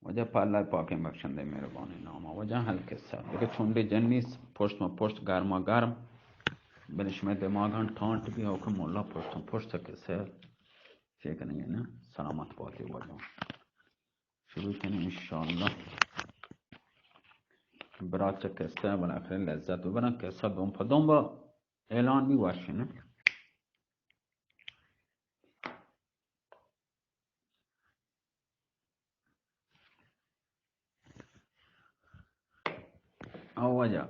وجه پالای پاکم بخشنده مهربانی نام وجه حل قصه دیگه چونده جن نیست پشت ما پشت گرما گرم بلش میں دماغان ٹانٹ بھی ہو کہ مولا پشت قصه چه کنه نه سلامت باتی وجه شروع کنیم انشاءالله برات چه قصه بالاخره لذت ببرن قصه دوم پدوم با اعلان بھی واشی نه او وجه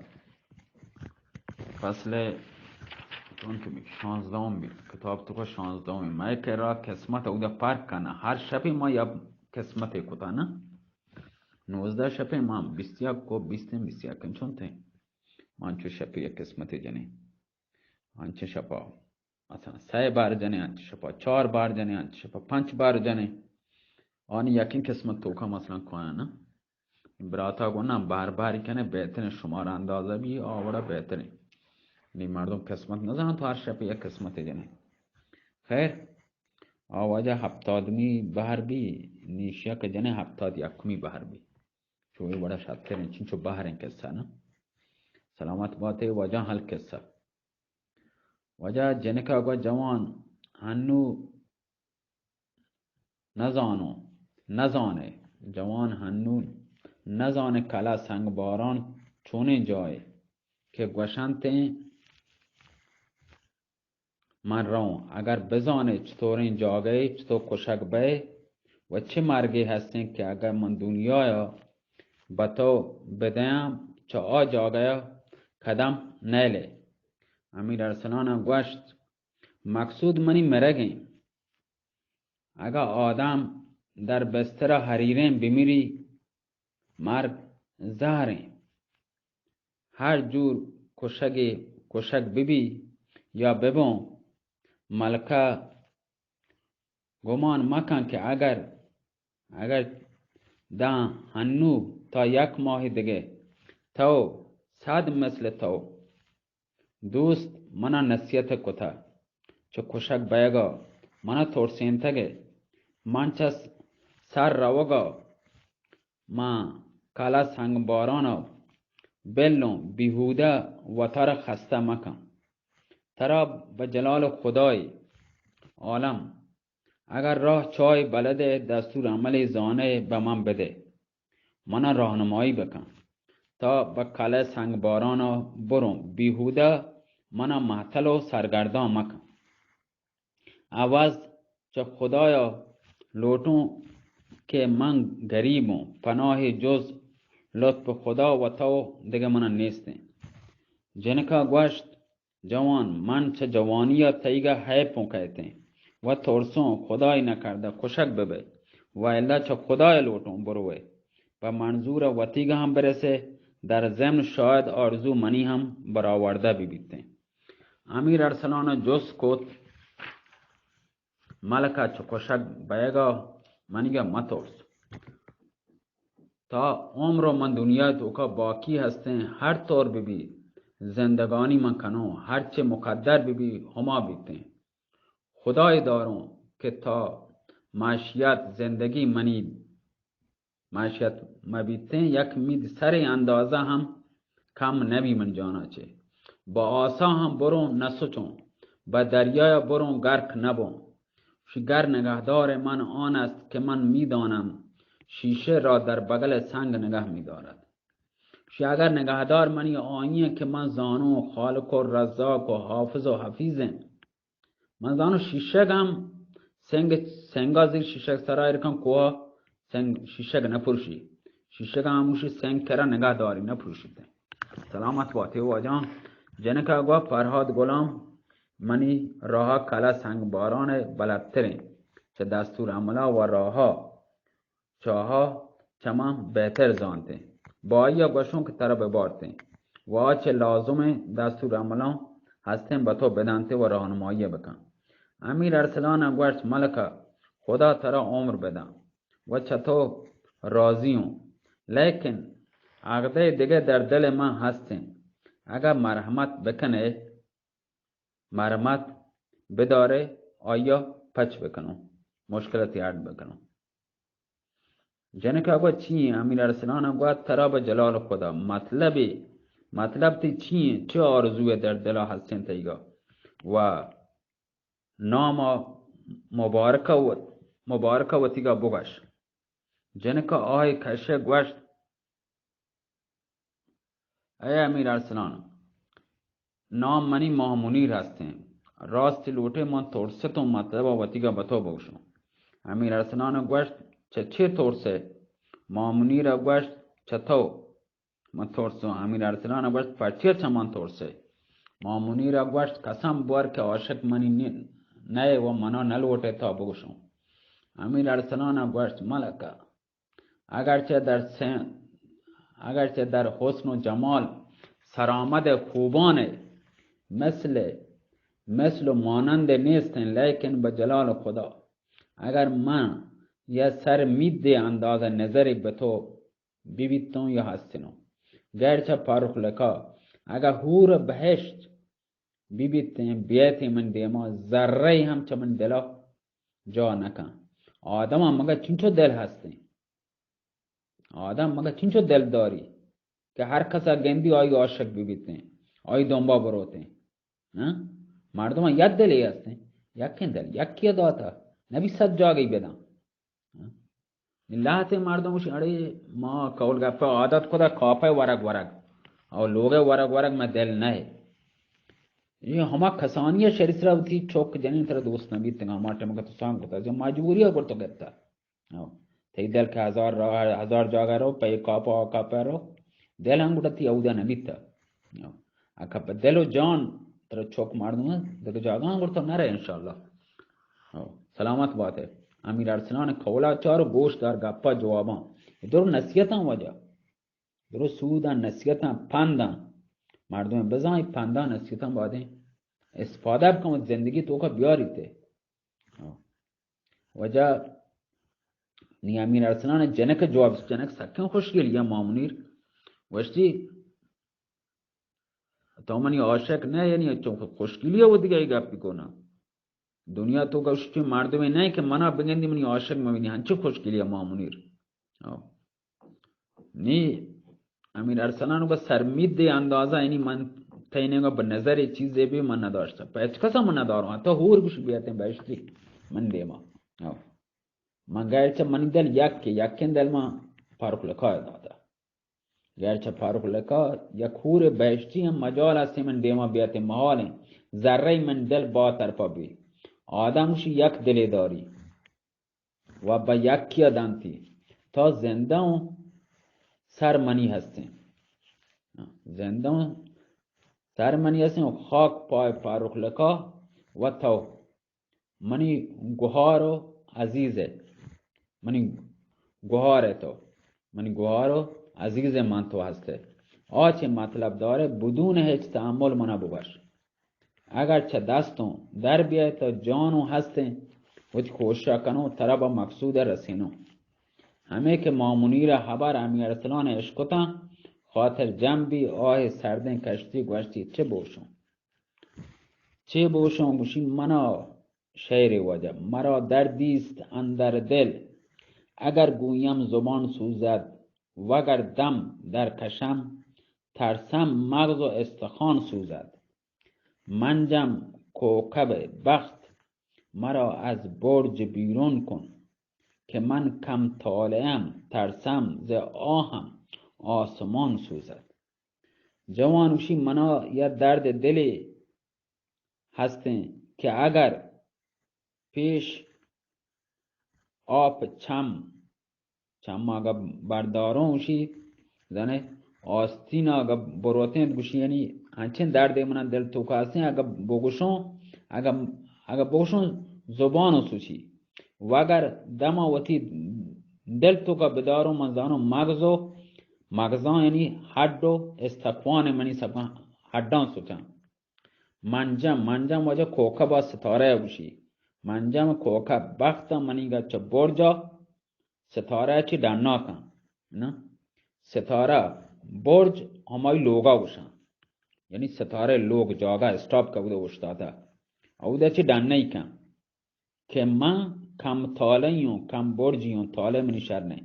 فصل چون که 16 بید کتاب تو 16 ما که را قسمت او ده فرق کنه هر شبی ما یا قسمت کتا نه 19 شبی ما 21 کو 21 چون ته مانچو شبی یک قسمت جنه آنچه شبا مثلا 3 بار جنه آنچه شبا 4 بار جنه آنچه شبا 5 بار جنه آنی یکین قسمت تو که مثلا کنه نه براتا گونا بار باری کنه بهتره شمار اندازه بی آورا بهتره نی مردم قسمت نزنن تو هر شب یک قسمت جنه خیر آواجه هفتادمی بهر بی نیشیا که جنه 71 بهر بی چوی بڑا شاطر ہیں چنچو بهر این قصه نه سلامت باته وجه حل قصه وجه جنه که اگه جوان هنو نزانه جوان هنو نزانه کلا سنگ باران چونه جای که گوشنته من روم اگر بزانه چطور این جاگه چطور کشک به و چه مرگی هستین که اگر من دنیا با تو بدهم چه آ جاگه کدم نیله امیر ارسلان گوشت مقصود منی مرگیم اگر آدم در بستر حریرین بمیری مرگ زهرین هر جور کشک ببی یا ببون ملکه گمان مکن که اگر دا هنو تا 1 ماه دیگه تو 100 مثل تو دوست منا نصیحت کتا چه کشک بیگا منا ترسین تگه منچس سر روگا ما کالا سنگ بارانا بلون بیهوده و تر خسته مکن ترا به جلال خدای عالم اگر راه چای بلده دستور عمل زانه به من بده من راهنمایی بکن تا به کله سنگ بارانا برم بیهوده من معطل و سرگردان مکن عوض چه خدایا لوٹوں که من گریبم پناه جز لطف خدا و تو دیگه من نیسته جنکا گوشت جوان من چه جوانی تیگه حیپوں کہتے ہیں و ترسوں خدای نکرده کشک ببه و الا چه خدای لوٹوں بروه و منظور و تیگه هم برسه در ضمن شاید آرزو منی هم برآورده بیبیته امیر ارسلان جز کت ملکه چه کشک بیگا منیگه مترس تا عمر من دنیا تو کا باقی هستیں هر طور ببی زندگانی من کنو هرچه مقدر ببی هما بیتیں خدای داروں که تا معیشت زندگی منی معیشت مبیتیں یک مید سر اندازه هم کم نبی من جانا چه با آسا هم برون نسوچون با دریای برون گرک نبون شگر نگهدار من آن است که من میدانم شیشه را در بغل سنگ نگه می‌دارد اگر نگهدار منی آنیه که من زانو خالق و رزاق و حافظ و حفیظم من زانو شیشه گم سنگا زیر شیشه سرای رکن کوه سنگ شیشه نپرشی شیشه گم هموشی سنگ کرا نگهداری نپرشیده سلامت باتی واجان جنکا گوه فرهاد غلام منی راه کلا سنگ باران بلدترین چه دستور عملا و راها چاها چما بهتر زانته با یا گوشون که طرف ببارته و آچه لازمه دستور عملا هستن با تو بدانته و راهنمایی بکن امیر ارسلان گوشت ملکه خدا ترا عمر بدن و چطور راضیون لیکن عقده دیگه در دل من هستن اگر مرحمت بکنه مرحمت بداره آیا پچ بکنم مشکلتی حل بکنم جنک اگو چی امیر ارسلان اگو ترا به جلال خدا مطلب تی چی چه آرزوی در دلا هستین تیگا و نام مبارک و تیگا بگش جنک آی کشه گوشت ای امیر ارسلان نام منی ماه منیر هستیم راست لوٹے من تورسه تو مطلب و تیگا بتو بگشم امیر ارسلان گوشت چه تورسه ماه منیر گوشت چطو من تورسه امیر ارسلان گوشت پرچیه چه من تورسه ماه منیر گوشت قسم بار که عاشق منی نه و منا نلوٹه تا بگشم امیر ارسلان گوشت ملکه اگرچه در حسن و جمال سرآمد خوبانه مثل و مانند نیستن لیکن به جلال خدا اگر من یه سر مید انداز نظری به تو بیبیتون یا هستنو گرچه پاروخ لکا اگر هور بهشت بیبیتن بیتی من دیما ذره هم چه من دلا جا نکن آدم هم مگه چینچو دل هستن آدم مگه چینچو دل داری که هر کسا گندی آی عاشق بیبیتن آی دنبا بروتن مردم یک دلی هستن یکی دل یکی داتا نبی صد جاگی بدم لحظه مردمش اڑه ما کول گفه عادت کده کافه ورگ او لوگه ورگ میں دل نه یہ ہما کسانی شریس را ہوتی چوک جنین تر دوست نبی تنگا ماٹے مگا تو سانگ ہوتا جو مجبوری ہے تو گتا تی دل که هزار جاگه رو پی کافه رو دل هم گوڑا تی اودا نبی تا اکا پا دل و جان تر چوک مردم دل جاگه هم گوڑا تو نره انشاءاللہ سلامت بات ہے امیر ارسلان کولا چارو گوشت دار گپا جوابان درو نصیحتان وجه درو سودان نصیحتان پندان مردم بزن پندان نصیحتان باده استفاده بکن زندگی تو کا بیاری ته وجه نی امیر ارسلان جنک جواب جنک سکن خوشگل یا مامونیر وشتی تو منی عاشق نه یعنی چون خوشگلیه و دیگه گپ بکنه دنیا تو گوشتی مردمه نه که منا بگندی منی عاشق مبینی هنچه خوشگلیه مامونیر نی امیر ارسلان کو سرمید اندازه یعنی من تینگا به نظر چیزی بھی من نداشتم پیچ کسا من ندارم حتی هور گوش بیاتیم بایشتی من دیما من گرچه من دل یکن دل ما پاروخ لکای دادا گرچه پاروخ لکا یک هور بایشتی هم مجال هستی من دیما بیاتیم محالیم ذره من دل با طرفا بی آدمش یک دلی داری و با یکی آدمتی تا زنده و سرمنی هستیم زنده و سرمنی هستیم و خاک پای پاروخ لکا و تو منی گوهارو عزیزه منی گوهاره تو منی گوهارو عزیز من تو هسته آچه مطلب داره بدون هیچ تعامل منو بباش اگر چه دستون در بیای تو جانو هسته و کوشش کنو طرف مقصود رسینو همه که مامونی را خبر امیر ارسلان عشقتا خاطر جنبی آه سردن کشتی گوشتی چه بوشم گوشی منا شعر وجب مرا دردیست اندر دل اگر گویم زبان سوزد وگر دم در کشم ترسم مغز و استخوان سوزد منجم کوکب بخت مرا از برج بیرون کن که من کم طالعم ترسم ز آهم آسمان سوزد جوانوشی منا یا درد دلی هستن که اگر پیش آب چم اگر بردارونشی زنه آستین اگر بروتین گوشی یعنی هنچین درد من دل تو که هستین اگر بگوشون زبانو سوچی و اگر دماوتی دل تو که بدارو منزانو مغزان یعنی حدو استقوان منی سبقان حدان سوچن منجم وجه کوکب ستاره بوشی منجم کوکب بخت منیگا چه برجا ستاره چی دننا کن نه ستاره برج همای لوگا بوشن یعنی ستاره لوگ جاگا استاپ که بوده وشتاده او ده چی دننی کن که من کم طالعیون کم برجیون طالع منی شر نه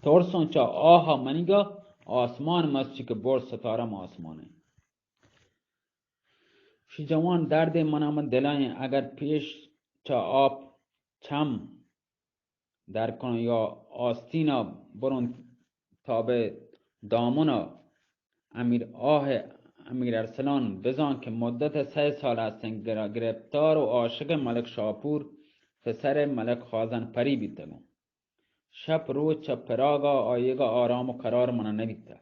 ترسون چا آها منیگا آسمان مستی که برد ستارم آسمانه. شی جوان درد منم دلائیں اگر پیش چا آب چم در کن یا آستینا برون تابه دامونا. امیر ارسلان بزان که مدت 3 سال هستن گرفتار و عاشق ملک شاپور پسر ملک خازن پری بیتگم. شب روز چا پراگا آیگا آرام و قرار من نبیتا.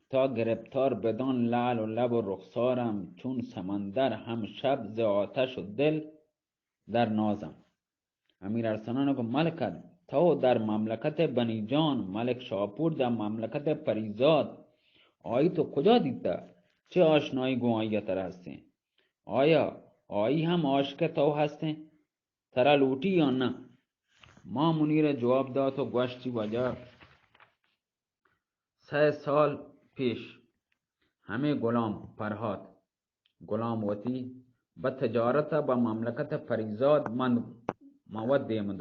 تا گرفتار بدان لعل و لب و رخسارم چون سمندر هم شب ز آتش و دل در نازم. امیر ارسلان گفت ملکت تو در مملکت بنی جان ملک شاپور در مملکت پریزاد آیی تو کجا دیده؟ چه آشنایی گوایی تر هستی؟ آیا آیی هم عاشق تو هستی؟ ترا لوٹی یا نه؟ ما منیر جواب داد و گوشتی وجه 3 سال پیش همه غلام وتی به تجارت به مملکت پریزاد من مواد دیم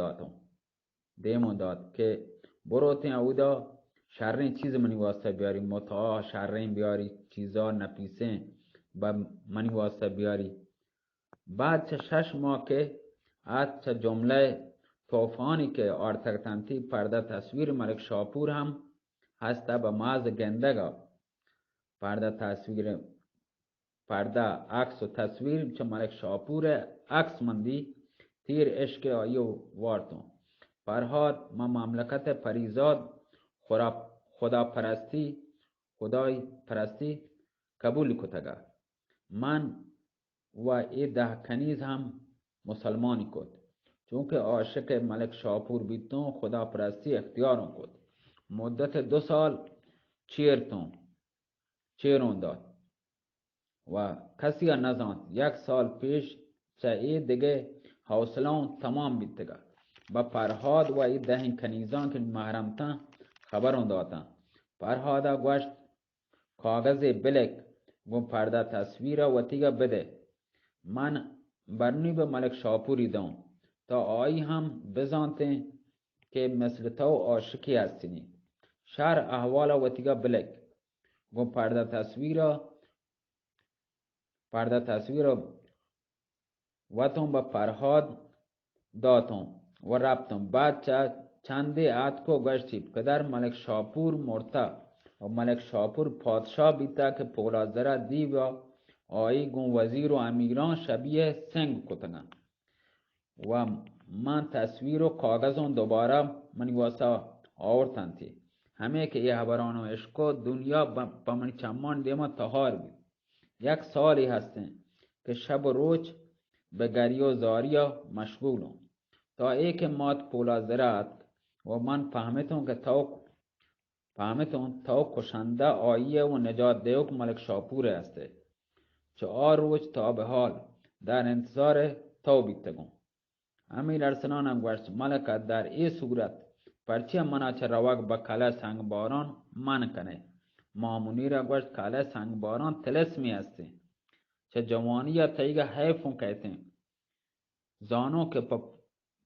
داد که بروتیں اودا شرین چیز منی واسطه بیاری متاع شرین بیاری چیزا نفیسیں با منی واسطه بیاری. بعد چه 6 ماه که از چه جمله توفانی که آرتکتنتی پرده تصویر ملک شاپور هم هسته به محض گندگا پرده عکس و تصویر چه ملک شاپور عکس مندی تیر عشق آیو وارتون فرهاد ما مملکت پریزاد خدای پرستی قبول کتگا من و ای 10 کنیز هم مسلمانی کد چونکه عاشق ملک شاپور بیتون خدا پرستی اختیارون کد مدت 2 سال چیرون داد و کسی نزاند 1 سال پیش چه ای دیگه حوصلون تمام بیتگا با فرهاد و ای 10 کنیزان که محرمتن خبرون دادن. فرهادا گوشت کاغذ بلک گم پرده تصویر و تیگا بده من برنی به ملک شاپوری دون تا آئی هم بزانتے که مثل تو عاشقی هستینی. شهر احوال و تیگا بلک گم پرده تصویر و تون به فرهاد داتون و ربتون. بعد چندی عد کو گشتی پدر ملک شاپور مرتا و ملک شاپور پادشاه بیتا که پولازدره دیو آئی گون وزیر و امیران شبیه سنگ کتنن و من تصویر و کاغذون دوباره منی واسه آورتن تی همه که یه حبران و عشق دنیا با منی چمان دیما تهار بود. 1 سالی هستن که شب و روز به گری و زاریا مشغولم تا ای که مات پولازدرات و من فهمتون که تو کشنده آیه و نجات دیوک ملک شاپور هسته چه روز تا به حال در انتظار تو بیتگم. امیر ارسلان هم گوشت ملکت در ای صورت پرچی منا چه رواق با کله سنگباران من کنه. مامونی را گوشت کله سنگباران تلسمی هسته چه جوانی تایگه حیفون کهتیں زانو که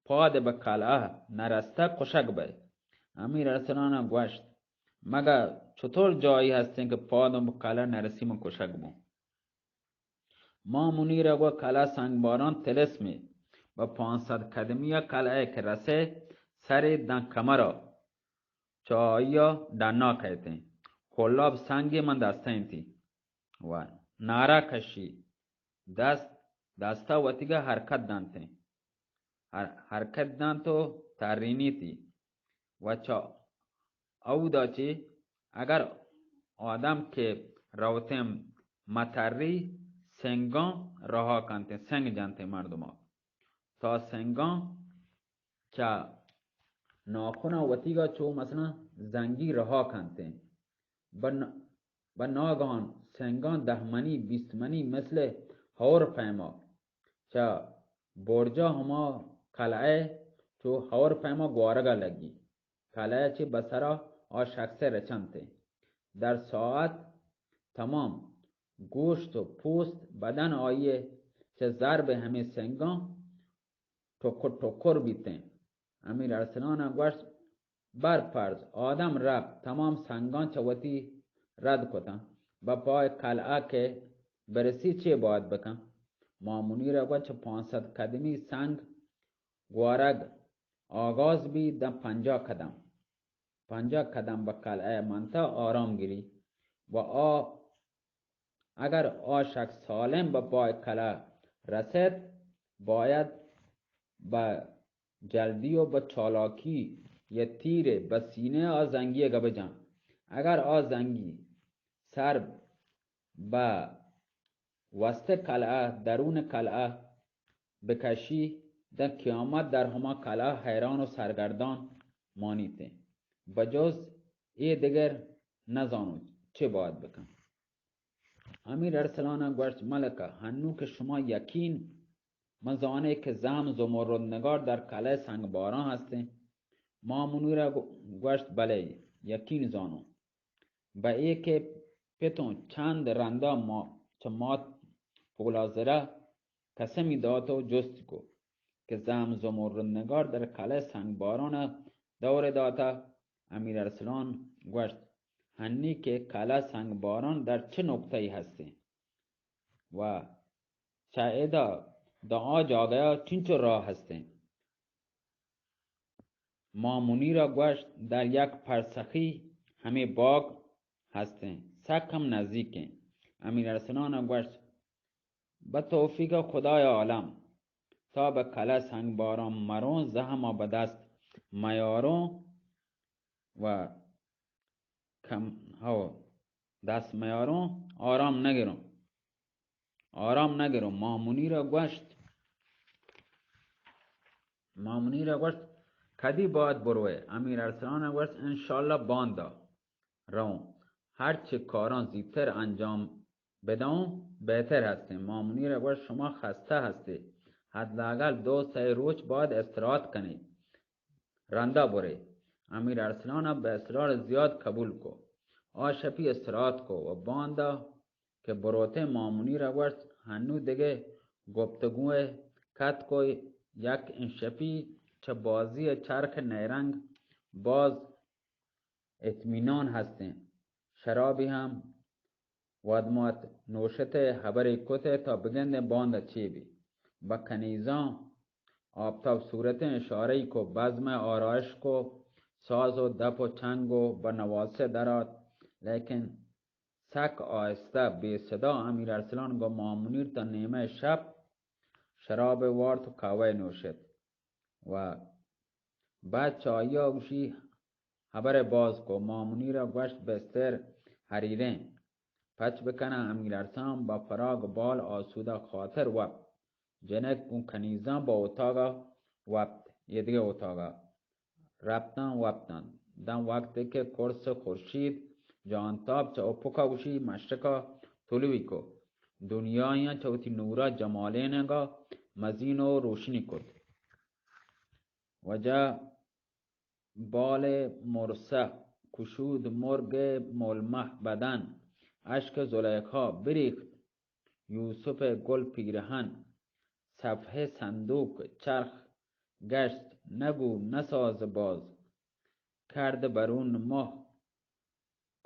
پاد به کله نرسته کشک بای. امیر ارسلان هم گوشت مگه چطور جایی هستین که پادم به کله نرسیم کشک بون. مامونی را گوشت کله سنگباران تلسمی و 500 قدمی کله که رسه سر دن کمرا چایا دنا کهتیں خلاب سنگی من دسته اینتی و نارا کشی دستا و تیگه حرکت دانتو ترینی تی و چا او دا چی اگر آدم که روتم متری سنگان رها کنته سنگ جانته مردم ها تا سنگان چا ناخونا و تیگه چو مثلا زنگی رها کنته با ناگان سنگان 10 منی 20 منی مثل هور پیما چا برجا هما قلعه چو هور پیما گوارگا لگی قلعه چی بسرا آشکسه رچنته در ساعت تمام گوشت و پوست بدن آیه چه ضرب همه سنگان ٹکر بیتیں. امیر ارسلان گوشت بر فرض آدم رفت تمام سنگان چوتی رد کتن با پای قلعه که برسی چه باید بکن؟ مامونی را گوشت 500 قدمی سنگ گوارگ آغاز بی دم 50 قدم به قلعه منطقه آرام گیری و اگر آشک سالم به پای قلعه رسید باید به جلدی و به چالاکی یه تیر به سینه آزنگی بجن. اگر آزنگی سر به وسط قلعه درون قلعه بکشی در قیامت در همه قلعه حیران و سرگردان مانیته بجز ای دیگر نزانو چه باید بکن. امیر ارسلان گوشت ملکه هنو که شما یقین مزانه که زم زمردنگار در قلعه سنگباران هسته. مامونی را گوشت بله یقین زانو با ای که پتون چند رنده مات پولازره قسمی داتو جست کو که زم زمردنگار در قلعه سنگباران دور داتا. امیر ارسلان گوشت هنی که قلعه سنگباران در چه نقطه‌ای هسته و شاید دا جاگه چینچو راه هسته. مامونی را گوشت در یک پرسخی همه باغ هسته سکم نزدیکه. امیر ارسلان گوشت به توفیق خدای عالم تا به قلعه سنگباران مرون زهما به دست میارون و کم دست میارون آرام نگیرم. مامونی را گوشت کدی باید بروه. امیر ارسلان گوشت انشالله باندا رو هرچه کاران زیدتر انجام بدون بهتر هسته. مامونی را گوشت شما خسته هسته حداقل 2-3 روز باید استراحت کنید رنده بره. امیر ارسلان به اصرار زیاد قبول کو آشپی استراحت کو و باندا که بروته. مامونی را گوشت هنو دیگه گفتگوه کت کو یک انشپی چه بازی چرخ نیرنگ باز اطمینان هسته شرابی هم ودمات نوشته حبری کته تا بگنده باند چی بی با کنیزان آفتاب صورت اشاره کو بزم آرایش کو ساز و دپ و چنگ و با نواسه درات لیکن سک آهسته بی صدا. امیر ارسلان گو مامونیر تا نیمه شب شراب وارد و قهوه نوشد و بعد چایی آگوشی خبر باز کو. مامونی را گوشت بستر حریره پچ بکنه. امیر ارسلان با فراغ بال آسوده خاطر وقت جنک اون کنیزان با اتاقا وقت یه دیگه اتاقا رفتن دن وقتی که کرس خورشید جانتاب چه اپوکا گوشی مشرقا طلوی کو دنیایان چوتی نورا جمالینگا مزین و روشنی کد وجا بال مرسه کشود مرگ ملمح بدن اشک زلیخا بریخت یوسف گل پیرهن صفحه صندوق چرخ گشت نگو نساز باز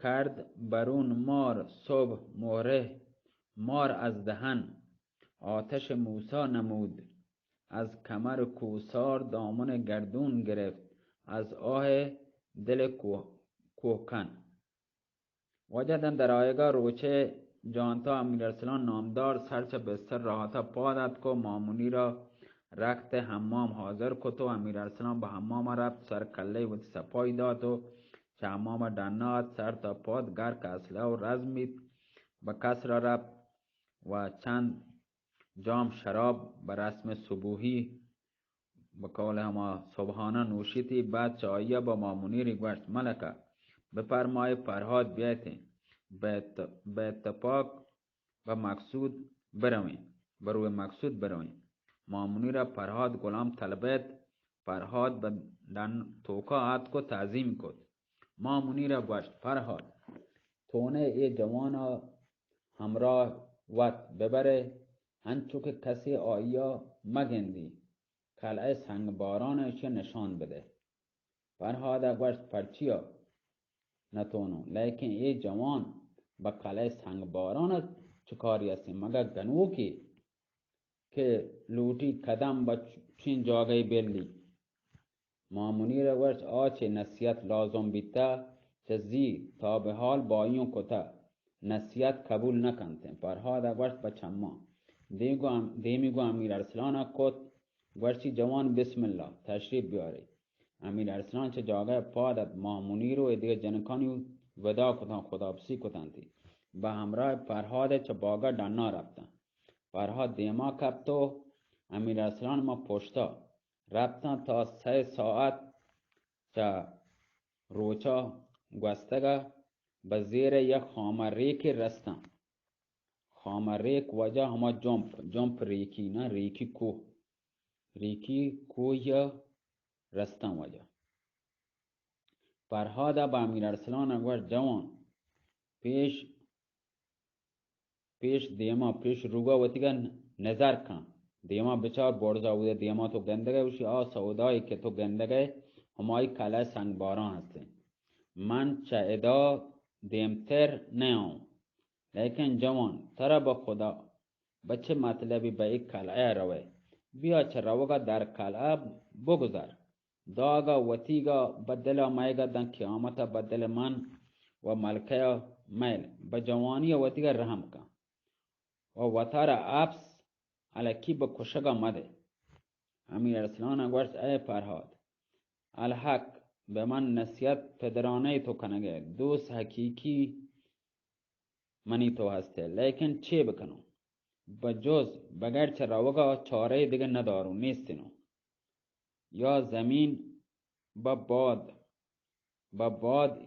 کرد برون مار صبح مهره مار از دهن آتش موسی نمود از کمر کوسار دامن گردون گرفت از آه دل کوهکن. وجدن در آیگاه روچه جانتا امیر ارسلان نامدار سرچه بستر راحتا پادت کو مامونی را رخت حمام حاضر کت و امیر ارسلان به حمام رفت سر کله و سپای داد و چه حمام دنات سر تا پاد گرک اسلحه و رزمید به کس را رفت و چند جام شراب به رسم صبوحی به قول همه صبحانه نوشیدی. بعد چایه با مامونی ری گوشت ملکه بفرمای فرهاد بیایته به اتفاق به مقصود برویم. مامونی را فرهاد غلام طلبید. فرهاد به دن توکا آت کو تعظیم کد. مامونی را گوشت فرهاد تونه ای جوانا همراه وقت ببره هنچو که کسی آیا مگندی قلعه سنگبارانش نشان بده. فرهاد گوشت پرچیا نتونو، لیکن ای جوان با قلعه سنگباران چه کاری هستی؟ مگه گنو که لوٹی قدم با چین جاگه بلی؟ مامونی گوشت آچه نصیحت لازم بیتا چه زی تا به حال بایون کتا نصیحت قبول نکنتن. فرهاد گوشت بچما دیمیگو امیر ارسلان کت گوشتی جوان بسم الله تشریف بیاری. امیر ارسلان چه جاگه پادت مامونی رو دیگه جنکانی ودا کتن خدابسی کتنتی به همراه فرهاد چه باگا دانا رفتن. فرهاد دیما کبتو امیر ارسلان ما پشتا رفتن تا 3 ساعت چه روچا گوستگا به زیر یک خامریک رستن. خامریک وجه هما جمپ ریکی نه ریکی کوه یا رستن وجه. فرهاد با امیر ارسلان گوشت جوان پیش دیما پیش روگا وطیگا نظر کن. دیما بچار برزا بوده دیما تو گندگه وشی سودایی که تو گندگه همایی کله سنگباران هسته. من چه ادا دیمتر نیام، لیکن جوان ترا با خدا بچه مطلبی به یک کلعه روه بیا چه روگا در کلعه بگذر داگا وطیگا بدل مایگا دن قیامتا بدل من و ملکه میل به جوانی وطیگا رحم کن و وطار عبس علکی به کشگا مده. امیر ارسلان گوشت ای فرهاد الحق به من نصیحت پدرانه تو کنگه دوست حقیقی منی تو هسته، لیکن چه بکنو بجز بگر چه روگا چاره دیگه ندارو نیستینو. یا زمین با باد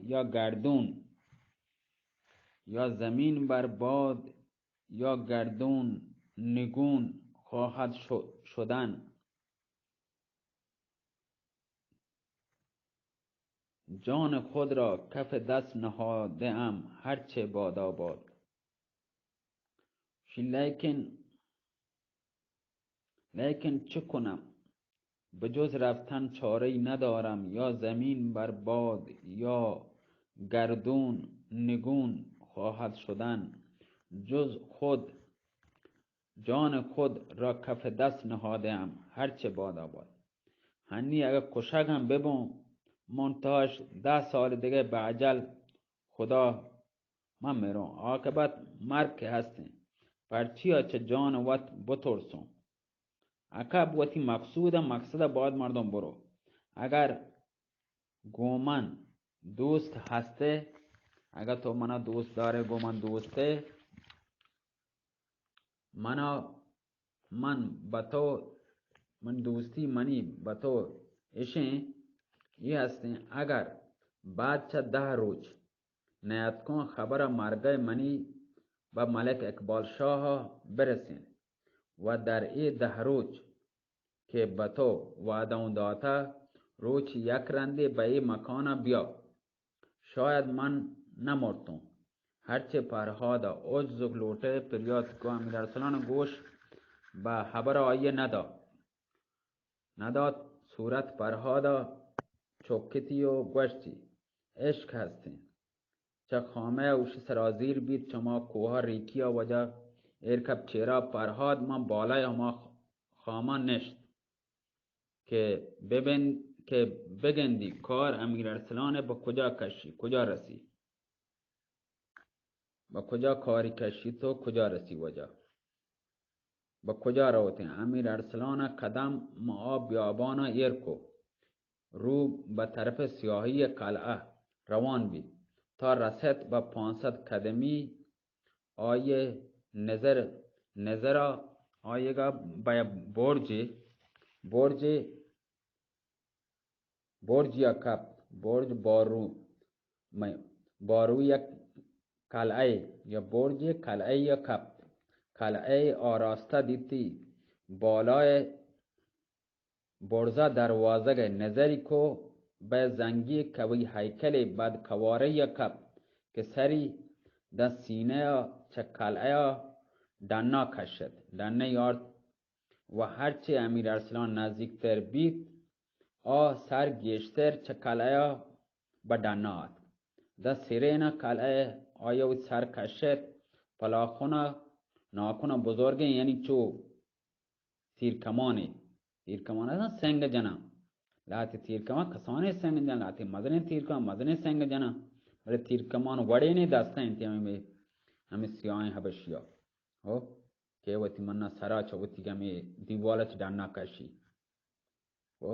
یا گردون، یا زمین بر باد یا گردون نگون خواهد شدن. جان خود را کف دست نهاده ام هرچه بادا باد. لیکن چه کنم بجز رفتن چاره‌ای ندارم. یا زمین بر باد یا گردون نگون خواهد شدن. جز خود جان خود را کف دست نهاده ام هرچه بادا باد. هنی اگه کشک هم ببون منتهاش 10 سال دیگه به عجل خدا من میرم عاقبت مرگ که هستیم پرچیا چه جان وقت بترسون. عقب وقتی مقصود باید مردم برو. اگر گومن دوست هسته، اگر تو منو دوست داره گومن دوسته من با تو من دوستی منی با تو اشین ای هستین. اگر بعد چه 10 روز نیت کن خبر مرگای منی با ملک اقبال شاه برسین و در ای 10 روز که با تو وعده داتا روچ یک رنده به ای مکان بیا. شاید من نمرتم هرچه فرهاد عجز و لوٹه پریاد که امیر ارسلان گوش با خبر آیه نداد صورت فرهاد چوکتی و گوشتی عشق هستین چه خامه اوش سرازیر بید چما کوها ریکی و وجه ارکب چیرا فرهاد من بالای هما خامه نشت که بگندی کار امیر ارسلان با کجا رسی با کجا کاری کشی تو کجا رسی وجه با کجا روتی. امیر ارسلان قدم آب بیابانا ایرکو رو به طرف سیاهی قلعه روان بید تا رسید به 500 قدمی آیه نظر آیگا به برج یا کپ برج بارو یک قلعه یا برج قلعه یا کپ قلعه آراسته دیدی بالای برزا دروازه نظری کو به زنگی کوی هیکل بد کواره یا کپ که سری در سینه چه قلعه دنا کشد. دنه یار و هرچه امیر ارسلان نزدیکتر بید آ سر گیشتر چه کلایا بدنات ده سیرین کلاه آیا و سر کشت پلاخونا ناخونا بزرگه یعنی چو تیرکمانی تیرکمان هستن سنگ جنا لاتی تیرکمان کسانی سنگ جنا لاتی مدنی تیرکمان مدنی سنگ جنا ولی تیرکمان وڑے نہیں دستا انتی ہمیں سیاہیں حبشیا ہو کہ وقتی مننا سرا چوتی کہ ہمیں دیوالت ڈاننا کشی ہو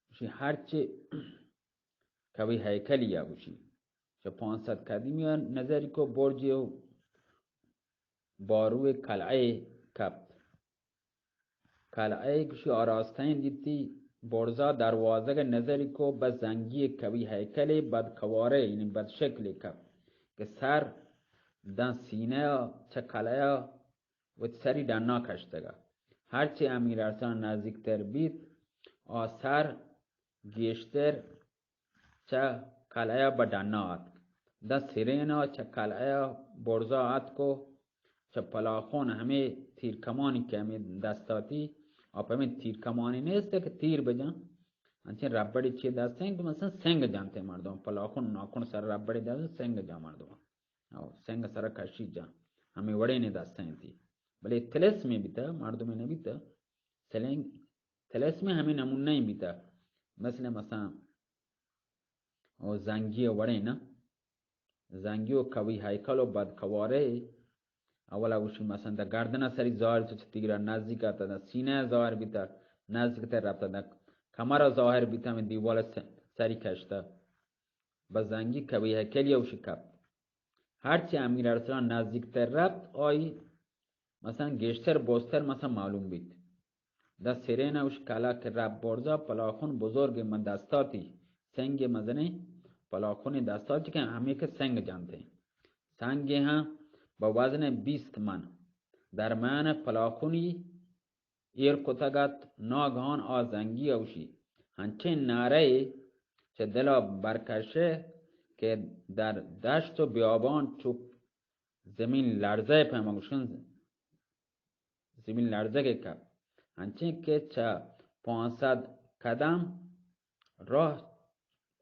وشی هرچی کوی هیکلی وشی چه 500 قدیمی نظری کو برجی و باروی قلعه کبت قلعه کشی آراستین دیتی برزا دروازه نظری کو بزنگی کوی هیکلی بدکواره یعنی بدشکلی کبت که سر دن سینه چه قلعه و سری دنا کشتگا هرچی امیر ارسلان نزدیکتر بید آثر گیشتر چه قلعه بدنا آت ده سیرینا چه قلعه برزا آت کو چه پلاخون همه تیرکمانی که همه دستاتی آپ ہمیں تیر کمانی نیست که تیر بجان انچین ربڑی چی دسته ہیں که مثلا سنگ جانتے مردم پلاخون ناخون سر ربڑی دسته سنگ جان مردم سنگ سر کشی جان ہمیں وڑے نہیں دسته ہیں تی بلی تلس میں بیتا مردمی نبیتا تلس میں ہمیں نمون نہیں بیتا مثلا زنگی وڑے نا زنگی و کوی هیکل و بدکواره اولا وشی مثلا دا گردن سری ظاهر تو تیگرا نزدیک آتا دا سینه ظاهر بیتا نزدیک تر رفتا دا کمر ظاهر بیتا من دیوال سری کشتا با زنگی کوی هکلی وشی کب هرچی امیر ارسلان نزدیک تر رفت آی مثلا گشتر بوستر مثلا معلوم بیت دا سیرین وش کلا که رب برزا پلاخون بزرگ من دستاتی سنگ مزنه پلاخون دستاتی که همه که سنگ جانتے ہیں سنگی ها با وزن 20 من در میان پلاخونی ایر کتگت ناگهان آزنگی اوشی هنچه ناره چه دلا برکشه که در دشت و بیابان چوب زمین لرزه پیمانگوشن زمین لرزه که کب هنچه که چه 500 قدم راه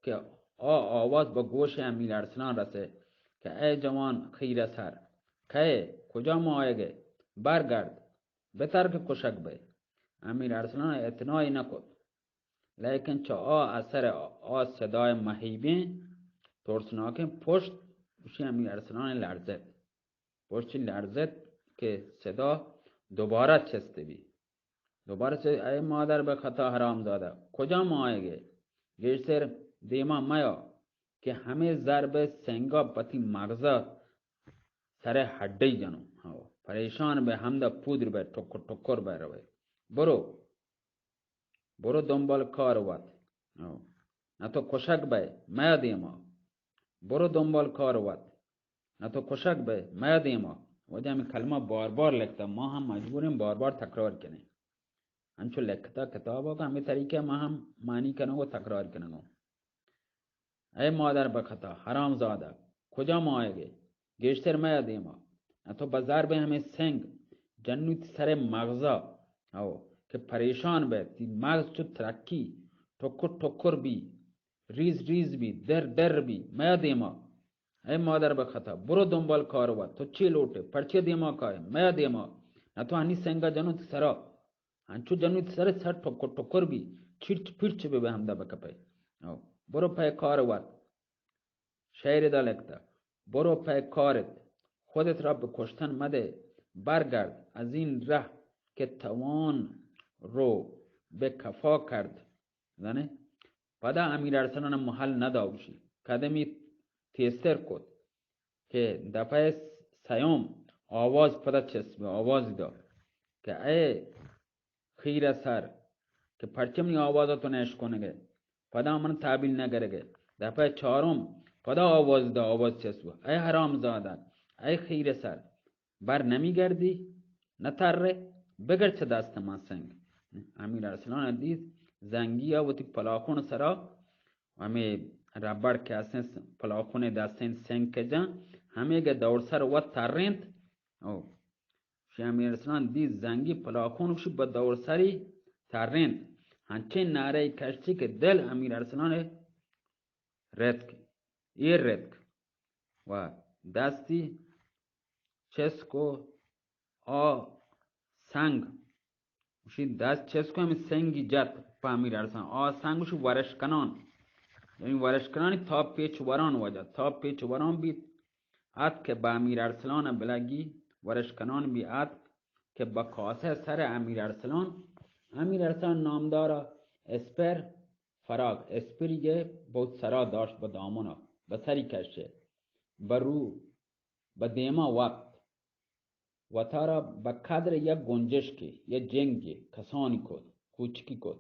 که آواز با گوش امیر ارسلان رسه که ای جوان خیره سر که کجا مایگه برگرد بهتر که کشک بی امیر ارسلان اعتنایی نکد لیکن چه اثر صدای مهیبین ترسناکه پشت بشی امیر ارسلان لرزد پشتی لرزد که صدا دوباره چسته بی دوباره چه ای مادر به خطا حرام زاده کجا مایگه گیشتر دیما میا که همه ضرب سنگا پتی مغزا سر ہڈی جنو پریشان به همدا پودر به ٹکر به روی برو دنبال کار وات نه تو کشک به میا دیما برو دنبال کار وات نه تو کشک به میا دیما وجہ ہمیں کلمہ بار بار لکھتا ما ہم مجبور ہیں بار بار تکرار کریں ہنچو لکھتا کتابوں کا ہمیں طریقہ ما ہم معنی کرنے کو تکرار کرنے کو اے مادر بخطا حرام زادہ کجا مائے گے گیشتر میا دیما تو بازار به همه سنگ جنوت سر مغزا او که پریشان به تی مغز چو ترکی ٹکر بی ریز بی در بی میا دیما ای مادر بخطا برو دنبال کاروا تو چی لوٹه پرچه دیما کای میا دیما نه تو هنی سنگا جنوت سرا هنچو جنوت سر ٹکر بی چیرچ پیرچ به همدا بکپی او برو پای کاروات شعر دا لکتا برو پای کارت خودت را به کشتن مده برگرد از این ره که توان رو به کفا کرد زنه پدا امیر ارسلان محل نداوشی قدمی تیستر کد که دفعه سیوم آواز پدا چسبه آواز داد که ای خیره سر که پرچمنی آوازاتو نشکنگه پدا من تعبیل نگرگه دفعه چهارم پدا آواز دا آواز چسبه ای حرام زاده ای خیره سر بر نمی گردی نتره بگر چه دست من سنگ امیر ارسلان دید زنگی ها و تی پلاخون سرا همه ربر که اصلا پلاخون دستین سنگ که جان همه گه دور سر و ترند شی امیر ارسلان دید زنگی پلاخون شی با دور سری ترند هنچه نعره کشتی که دل امیر ارسلان ردک ردک و دستی چسکو آ سنگ شی دست چسکو همی سنگی جت پا امیر ارسلان آ سنگ شی ورش کنان یعنی ورش کنانی تا پیچ وران وجه تا پیچ وران بید ات که با امیر ارسلان بلگی ورش کنان بی ات که با کاسه سر امیر ارسلان نامدار اسپر فراغ اسپریگه بود سرا داشت با دامونا با سری کشه برو با دیما وقت و تارا با قدر یک گنجش که یک جنگی کسانی کد کوچکی کد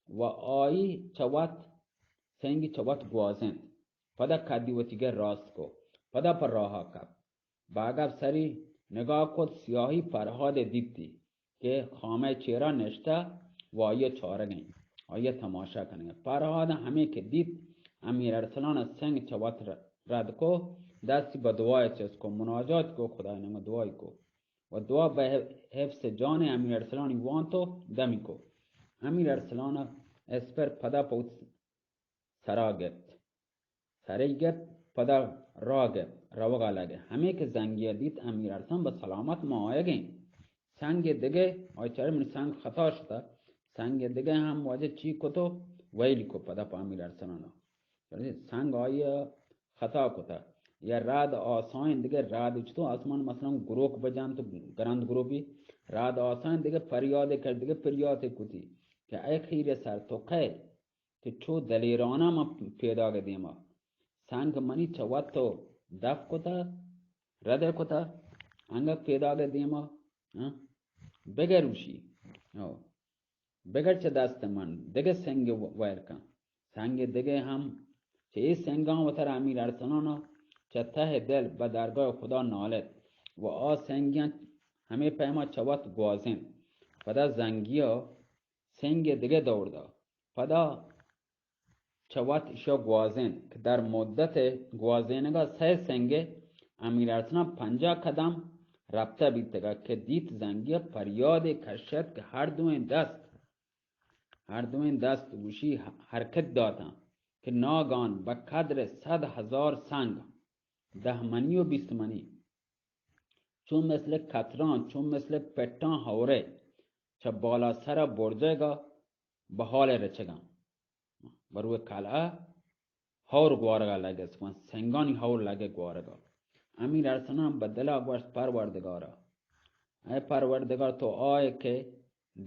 و آیی چوات سنگی چوات گوازند پدا کدی و تیگه راست کو پدا پر راها کب باگب سری نگاه کد سیاهی فرهاد دیدی که خامه چهره نشته و آیه چاره گئی آیه تماشا کنه فرهاد همه که دید امیر ارسلان سنگ چوات رد کو دستی با دعای چیز کو مناجات کو خدای نما دعای کو و دعا به حفظ جان امیر ارسلان وانتو دمی کو امیر ارسلان اسپر پدا پوت سرا گفت سری گفت پدا را گفت روغا لگه همه که زنگیه دید امیر ارسلان به سلامت ما آیه گین سنگ دیگه آی چاره من سنگ خطا شده سنگ دیگه هم واجه چی کتو ویلی کو پدا پا امیر ارسلان سنگ آیه خطا کتا یا راد آسان دیگه راد چطور آسمان مثلا گروک بجان تو گرند گروبی راد آسان دیگه فریاد کرد دیگه فریاد کتی که ای خیر سر تو قید که چو دلیرانه ما پیدا گدیما سنگ منی چوات تو دف کتا رده کتا انگا پیدا گدیما بگروشی بگر چه دست من دیگه سنگ ویر کن سنگ دیگه هم چه ای سنگان و تر امیر ارسلانو چه ته دل به درگاه خدا نالد و آ سنگیان همه پیما چوات گوازین پدا زنگیا سنگ دیگه دورده پدا چوات ایشا گوازین که در مدت گوازینگا سه سنگ امیر ارسلان 50 قدم رفته بیتگا که دید زنگیا پریاد کشید که هر دوین دست گوشی حرکت دادن که ناگان به قدر 100,000 سنگ 10 منی و 20 منی چون مثل کتران چون مثل پتان هوره چه بالا سر برجگا به حال رچگان بروی کلعه هور گوارگا لگه سکن سنگانی هور لگه گوارگا امیر ارسلان به دل گوشت پروردگارا ای پروردگار تو آی که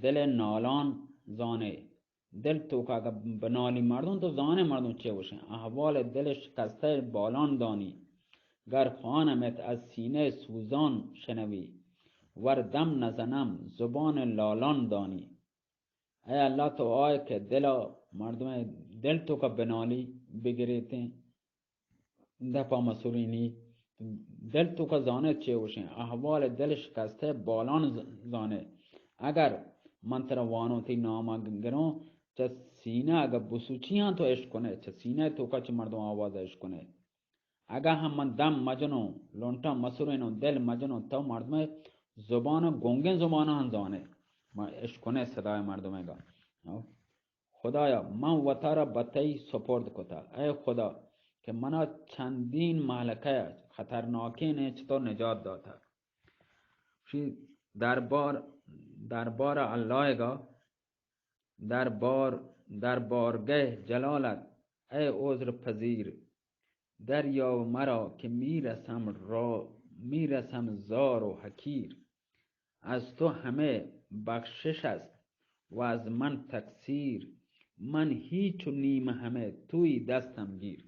دل نالان زانه دل تو که اگه بنالی مردم تو زانه مردم چه باشن احوال دلش شکسته بالان دانی گر خوانمت از سینه سوزان شنوی ور دم نزنم زبان لالان دانی ای اللہ تو آئے که مردم دل تو که بنالی بگریتے دپا مسولینی دل تو که زانه چه وشن احوال دل شکسته بالان زانه اگر من تر وانو تی ناما گرون چه سینه اگر بسوچی هم تو عشق کنه چه سینه تو که چه مردم آواز عشق کنه اگر هم من دم مجنو لونتا مسولینو دل مجنو تو مردم زبان گونگن زبان هم زانه عشق کنه صدای مردمه گا خدایا من وطا را بطی سپرد کتا ای خدا که منا چندین مهلکه خطرناکی نه چطور نجات داتا شی دربار الله گا دربارگه جلالت ای عذر پذیر دریا مرا که میرسم زار و حکیر از تو همه بخشش است و از من تقصیر من هیچ و نیم همه توی دستم گیر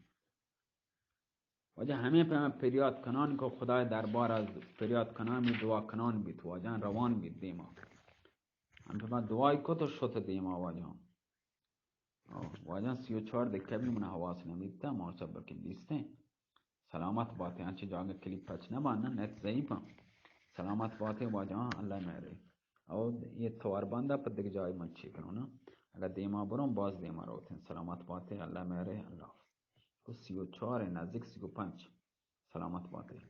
واجه همه پیما پریاد کنان که خدای دربار از پریاد کنان می دعا کنان بید واجه روان بید دیما هم پیما دعای کتو شد دیما واجه 34 دکه بی من حواس نمیدتا مارچه برکن دیسته سلامت باته هنچه جاگه کلیپ پچ نبانن نت ضعیفم سلامت باته واجه اللہ میره او یہ توار بنده پر دیگه جای من چی کنونه اگر دیما برون باز دیما روتین سلامت باته اللہ میره اللہ 34 نزدیک 35 سلامت باته